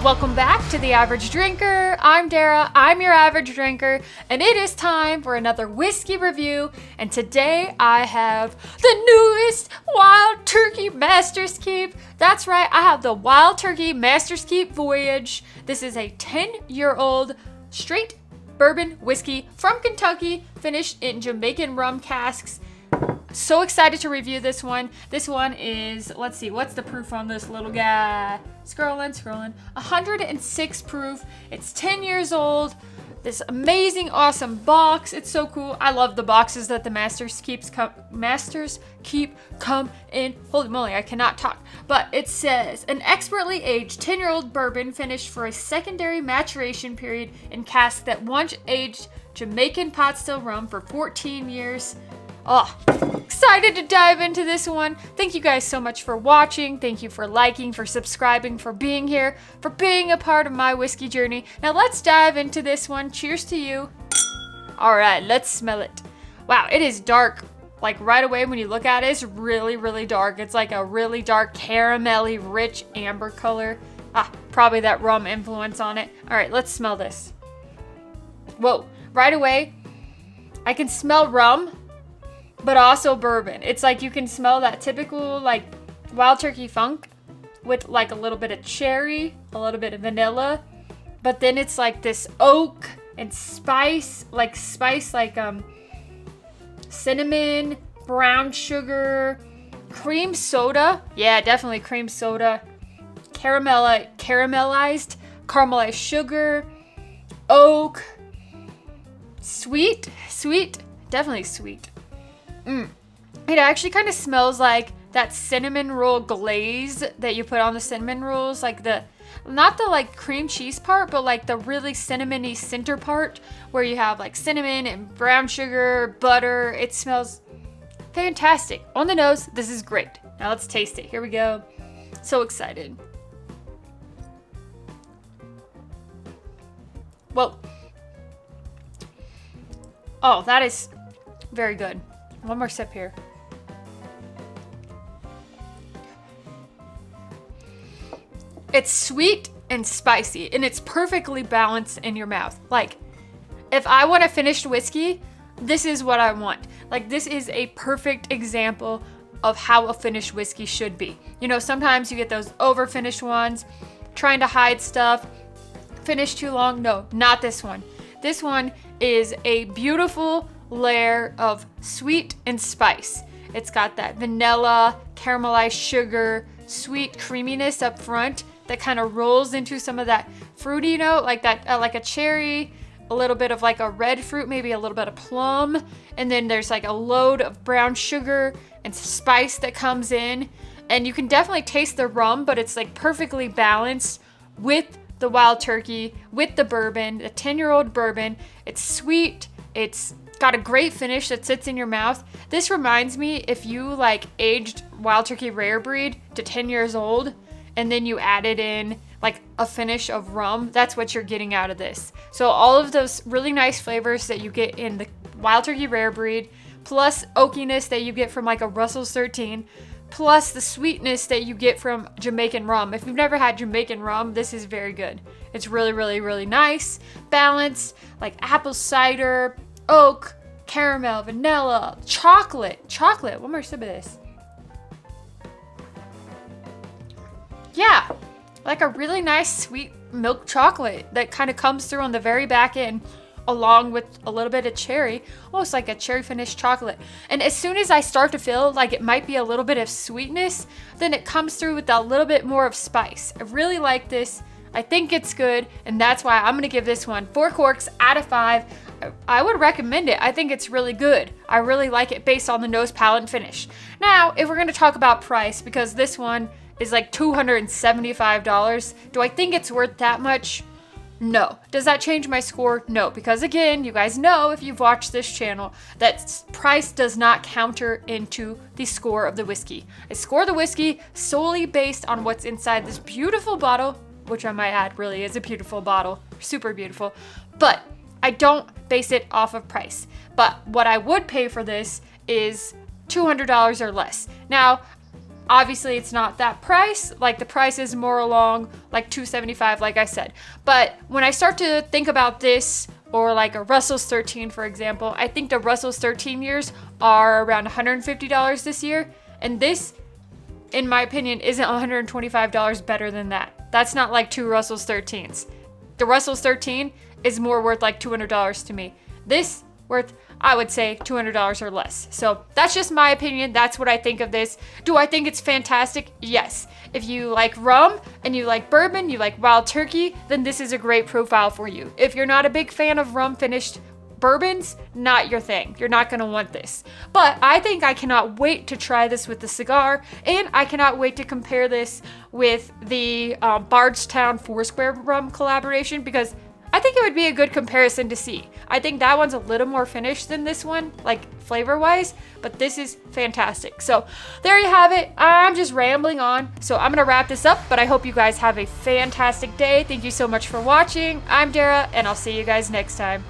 Welcome back to The Average Drinker. I'm Dara, I'm your average drinker, and it is time for another whiskey review. And today I have the newest Wild Turkey Master's Keep. That's right, I have the Wild Turkey Master's Keep Voyage. This is a 10-year-old straight bourbon whiskey from Kentucky, finished in Jamaican rum casks. So excited to review this one. This one is, let's see, what's the proof on this little guy? Scrolling. 106 proof. It's 10 years old. This amazing, awesome box. It's so cool. I love the boxes that the Masters Keep come in. Holy moly, I cannot talk. But it says, an expertly aged 10-year-old bourbon finished for a secondary maturation period in cask that once aged Jamaican pot still rum for 14 years. Oh, excited to dive into this one. Thank you guys so much for watching. Thank you for liking, for subscribing, for being here, for being a part of my whiskey journey. Now let's dive into this one. Cheers to you. All right, let's smell it. Wow, it is dark. Like right away when you look at it, it's really, really dark. It's like a really dark caramelly, rich amber color. Probably that rum influence on it. All right, let's smell this. Whoa, right away, I can smell rum, but also bourbon. It's like you can smell that typical like Wild Turkey funk with like a little bit of cherry, a little bit of vanilla, but then it's like this oak and spice like cinnamon, brown sugar, cream soda. Yeah, definitely cream soda. Caramelized sugar, oak, sweet, definitely sweet. It actually kind of smells like that cinnamon roll glaze that you put on the cinnamon rolls, like not the like cream cheese part, but like the really cinnamony center part where you have like cinnamon and brown sugar, butter. It smells fantastic. On the nose, this is great. Now let's taste it. Here we go. So excited. Whoa. Oh, that is very good. One more sip here. It's sweet and spicy, and it's perfectly balanced in your mouth. Like, if I want a finished whiskey, this is what I want. Like, this is a perfect example of how a finished whiskey should be. You know, sometimes you get those over-finished ones, trying to hide stuff, finish too long. No, not this one. This one is a beautiful layer of sweet and spice. It's got that vanilla, caramelized sugar, sweet creaminess up front that kind of rolls into some of that fruity note, like that, like a cherry, a little bit of like a red fruit, maybe a little bit of plum, and then there's like a load of brown sugar and spice that comes in, and you can definitely taste the rum, but it's like perfectly balanced with the Wild Turkey, with the bourbon, the 10-year-old bourbon. It's sweet. It's got a great finish that sits in your mouth. This reminds me, if you like aged Wild Turkey Rare Breed to 10 years old and then you added in like a finish of rum, that's what you're getting out of this. So all of those really nice flavors that you get in the Wild Turkey Rare Breed, plus oakiness that you get from like a Russell's 13, plus the sweetness that you get from Jamaican rum. If you've never had Jamaican rum, this is very good. It's really, really, really nice, balanced, like apple cider, oak, caramel, vanilla, chocolate. One more sip of this. Yeah, like a really nice sweet milk chocolate that kind of comes through on the very back end, along with a little bit of cherry, almost like a cherry finished chocolate. And as soon as I start to feel like it might be a little bit of sweetness, then it comes through with a little bit more of spice. I really like this. I think it's good, and that's why I'm gonna give this one 4 corks out of 5. I would recommend it. I think it's really good. I really like it based on the nose, palate, and finish. Now, if we're gonna talk about price, because this one is like $275, do I think it's worth that much? No. Does that change my score? No, because again, you guys know if you've watched this channel that price does not counter into the score of the whiskey. I score the whiskey solely based on what's inside this beautiful bottle, which I might add really is a beautiful bottle, super beautiful, but I don't base it off of price. But what I would pay for this is $200 or less. Now, Obviously, it's not that price. Like, the price is more along like $2.75, like I said. But when I start to think about this, or like a Russell's 13, for example, I think the Russell's 13 years are around $150 this year. And this, in my opinion, isn't $125 better than that. That's not like 2 Russell's 13s. The Russell's 13 is more worth like $200 to me. This worth, I would say, $200 or less. So that's just my opinion. That's what I think of this. Do I think it's fantastic? Yes. If you like rum and you like bourbon, you like wild turkey, then this is a great profile for you. If you're not a big fan of rum finished bourbons, not your thing. You're not going to want this. But I think I cannot wait to try this with the cigar, and I cannot wait to compare this with the Bardstown Foursquare rum collaboration, because I think it would be a good comparison to see. I think that one's a little more finished than this one, like flavor-wise, but this is fantastic. So there you have it. I'm just rambling on, so I'm gonna wrap this up, but I hope you guys have a fantastic day. Thank you so much for watching. I'm Dara, and I'll see you guys next time.